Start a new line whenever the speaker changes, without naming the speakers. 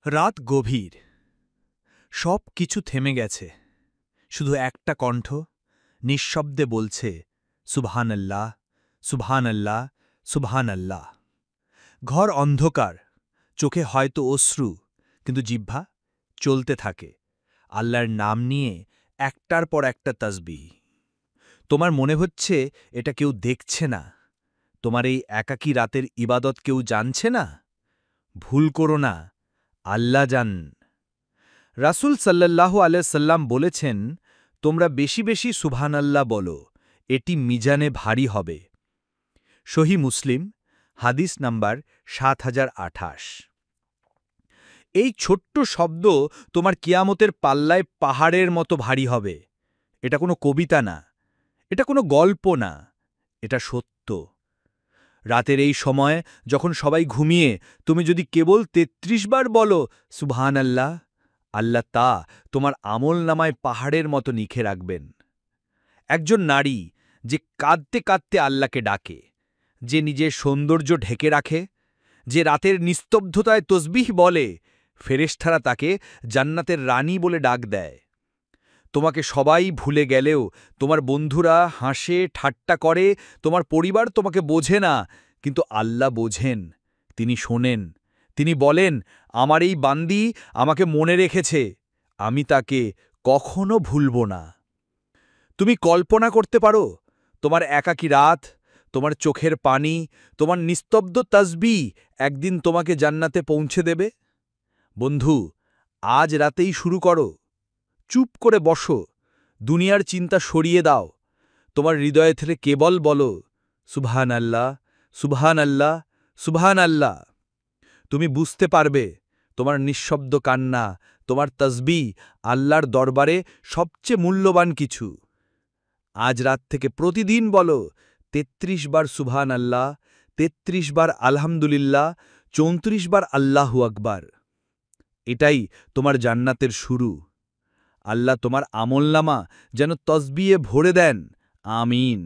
রাত গভীর, সব কিছু থেমে গেছে, শুধু একটা কণ্ঠ নিঃশব্দে বলছে সুবহানাল্লাহ, সুবহানাল্লাহ, সুবহানাল্লাহ। ঘর অন্ধকার, চোখে হয়তো অশ্রু, কিন্তু জিহ্বা চলতে থাকে আল্লাহর নাম নিয়ে একটার পর একটা তাসবিহ। তোমার মনে হচ্ছে এটা কেউ দেখছে না, তোমার এই একাকী রাতের ইবাদত কেউ জানছে না। ভুল করো না, আল্লাহ জান। রাসূল সাল্লাল্লাহু আলাইহি সাল্লাম বলেছেন, তোমরা বেশি বেশি সুবহানাল্লাহ বলো, এটি মিজানে ভারী হবে। সহিহ মুসলিম, হাদিস নাম্বার ৭০২৮। এই ছোট্ট শব্দ তোমার কিয়ামতের পাল্লায় পাহাড়ের মতো ভারী হবে। এটা কোনো কবিতা না, এটা কোনো গল্প না, এটা সত্য। রাতের এই সময় যখন সবাই ঘুমিয়ে তুমি যদি কেবল ৩৩ বার বলো সুবহানাল্লাহ, আল্লাহ তা তোমার আমলনামায় পাহাড়ের মতো লিখে রাখবেন। একজন নারী যে কাঁদতে কাঁদতে আল্লাহকে ডাকে, যে নিজের সৌন্দর্য ঢেকে রাখে, যে রাতের নিস্তব্ধতায় তসবিহ বলে, ফেরেশতারা তাকে জান্নাতের রানী বলে ডাক দেয়। তোমাকে সবাই ভুলে গেলেও তোমার বন্ধুরা হাসে ঠাট্টা করে, তোমার পরিবার তোমাকে বোঝে না, কিন্তু আল্লাহ বোঝেন, তিনি শোনেন, তিনি বলেন, আমার এই বান্দী আমাকে মনে রেখেছে, আমি তাকে কখনো ভুলব না। তুমি কল্পনা করতে পারো তোমার একাকী রাত, তোমার চোখের পানি, তোমার নিস্তব্ধ তাসবিহ একদিন তোমাকে জান্নাতে পৌঁছে দেবে। বন্ধু, আজ রাতেই শুরু করো। চুপ করে বসো, দুনিয়ার চিন্তা সরিয়ে দাও, তোমার হৃদয়ে থেকে কেবল বলো সুবহানাল্লাহ, সুবহানাল্লাহ, সুবহানাল্লাহ। তুমি বুঝতে পারবে তোমার নিঃশব্দ কান্না, তোমার তাসবিহ আল্লাহর দরবারে সবচেয়ে মূল্যবান কিছু। আজ রাত থেকে প্রতিদিন বলো ৩৩ বার সুবহানাল্লাহ, ৩৩ বার আলহামদুলিল্লাহ, ৩৪ বার আল্লাহু আকবার। এটাই তোমার জান্নাতের শুরু। আল্লাহ তোমার আমলনামা যেন তসবিহে ভরে দেন। আমিন।